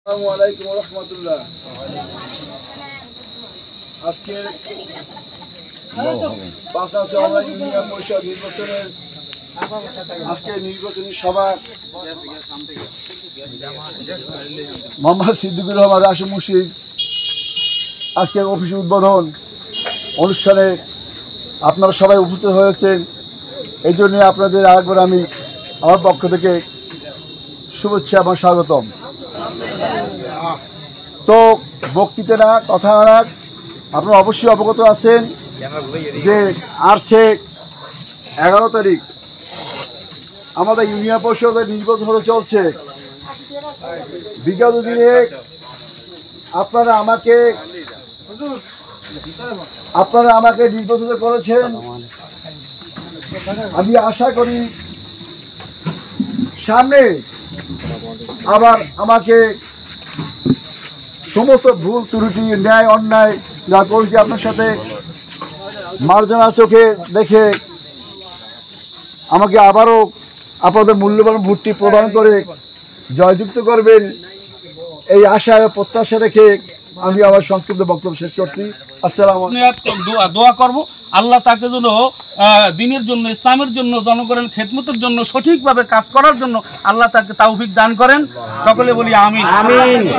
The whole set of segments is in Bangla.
আসসালামু আলাইকুম ওয়া রাহমাতুল্লাহ। আজকের পাঁচনা ইউনিয়ন পরিষদ নির্বাচনের আজকের নির্বাচনী সভা মোহাম্মদ সিদ্দিকুর রহমান রাশি মুর্শিদ আজকে অফিস উদ্বোধন অনুষ্ঠানে আপনারা সবাই উপস্থিত হয়েছেন। এই জন্য আপনাদের আরেকবার আমি আমার পক্ষ থেকে শুভেচ্ছা এবং স্বাগতম। তো বক্তৃতা না কথা না, আপনারা অবশ্যই অবগত আছেন যে আসছে 11 তারিখ আমাদের ইউনিয়ন পরিষদের নির্বাচন হতে চলছে। বিগত দিনে আপনারা আমাকে নির্বাচিত করেছেন। আমি আশা করি সামনে আবার আমাকে সমস্ত ভুল ত্রুটি ন্যায় অন্যায় যা করেছি আপনার সাথে মার্জনা চোখে দেখে আমাকে আবারও আপনাদের মূল্যবান ভোটটি প্রদান করে জয়যুক্ত করবেন, এই আশা প্রত্যাশা রেখে আমি আমার সংক্ষিপ্ত বক্তব্য শেষ করছি। আসসালামু আলাইকুম। দোয়া করব আল্লাহ তাকে যেন দিনের জন্য, ইসলামের জন্য, জনগণের খেদমতের জন্য, সঠিকভাবে কাজ করার জন্য আল্লাহ তাকে তৌফিক দান করেন। সকলে বলি আমিন।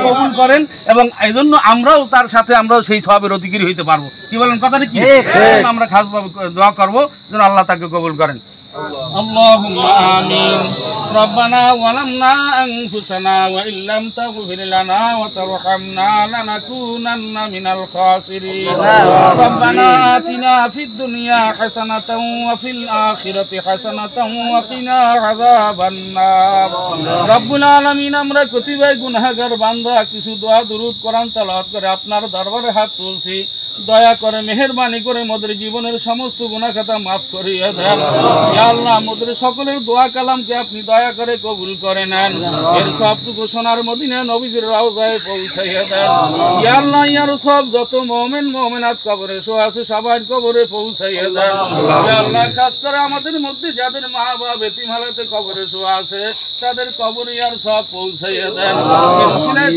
কবুল করেন এবং এই জন্য আমরাও তার সাথে আমরাও সেই সওয়াবের অধিকারী হইতে পারবো। কি বলেন কথাটা কি? আমরা খাসভাবে দোয়া করবো যেন আল্লাহ তাকে কবুল করেন। اللهم آمين. ربنا ظلمنا أنفسنا وإن لم تغفر لنا وترحمنا لنكونن من الخاسرين. ربنا آتنا في الدنيا حسنة وفي الآخرة حسنة وقنا عذاب النار. رب العالمين, আমরা কতিপয় গুনাহগার বান্দা কিছু দোয়া দুরূদ কোরআন তেলাওয়াত করে আপনার দরবারে হাত তুলছি। দয়া করে মেহেরবানি করে আমাদের জীবনের সমস্ত গুনাহ খাতা মাফ করিয়ে দেন। ইয়া আল্লাহ, আমাদের সকলের দোয়া কালামকে আপনি দয়া করে কবুল করে নেন। এর সবটুকু সোনার মদিনা নবীজির রওজায় পৌঁছাইয়ে দেন। ইয়া আল্লাহ, ইয়ার সব যত মুমিন মুমিনাত কবরে শোয়া আছে সবার কবরে পৌঁছাইয়ে দেন। ইয়া আল্লাহ, খাস করে আমাদের মধ্যে যাদের মা বাবা এতিম হালাতে কবরে শোয়া আছে তাদের কবরে ইয়ার সব পৌঁছাইয়ে দেন।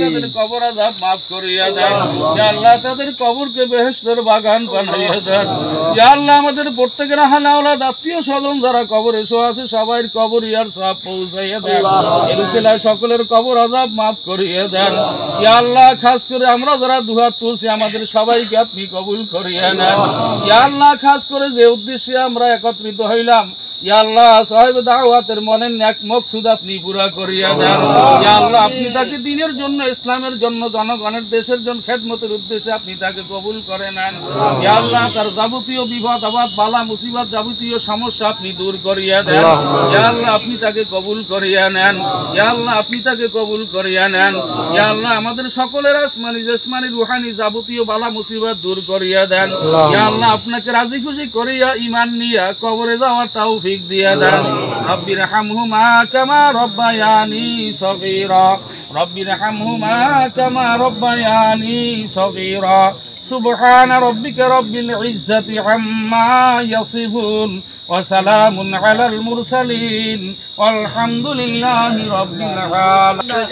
তাদের কবর আযাব মাফ করিয়ে দেন। ইয়া আল্লাহ, তাদের কবরকে বেহেশতের বাগান বানাইয়ে দেন। ইয়া আল্লাহ, আমাদের প্রত্যেকের আহলে আওলাদ আত্মীয় স্বজন যারা কবরে শোয়া আছে সবাই কবর ইয়ার সব পৌঁছাইয়ে দেন। এর উসিলায় সকলের কবর আযাব মাফ করিয়ে দেন। ইয়া আল্লাহ, খাস করে আমরা যারা দুহাত তুলছি আমাদের সবাইকে আপনি কবুল করিয়ে নেন। ইয়া আল্লাহ, খাস করে যে উদ্দেশ্যে আমরা একত্রিত হইলাম, ইয়া আল্লাহ, সাহেব দাওয়াতের মনের নেক মকসুদ আপনি পুরা করিয়া দেন। ইয়া আল্লাহ, আপনি তাকে দ্বীনের জন্য, ইসলামের জন্য, জনগণের দেশের জন্য খেদমতের উদ্দেশ্যে আপনি তাকে কবুল করে নেন। ইয়া আল্লাহ, তার যাবতীয় বিপদ আপদ বালা মুসিবত যাবতীয় সমস্যা আপনি দূর করিয়া দেন। ইয়া আল্লাহ, আপনি তাকে কবুল করিয়া নেন। ইয়া আল্লাহ, আপনি তাকে কবুল করিয়া নেন। ইয়া আল্লাহ, আমাদের সকলের আসমানি জিসমানি রুহানি যাবতীয় বালা মুসিবত দূর করিয়া দেন। ইয়া আল্লাহ, আপনাকে রাজি খুশি করিয়া ঈমান নিয়া কবরে যাওয়ার তৌফিক দিয়া দেন। রব্বির হামহুমা কামা রব্বায়ানি সগীরা। রব্বির হামহুমা কামা রব্বায়ানি সগীরা। সুবহান রাব্বিকা রব্বিল ইজ্জাতি আম্মা ইয়াসিফুন ওয়া সালামুন আলাল মুরসালিন ওয়ালহামদুলিল্লাহি রাব্বিল আলামিন।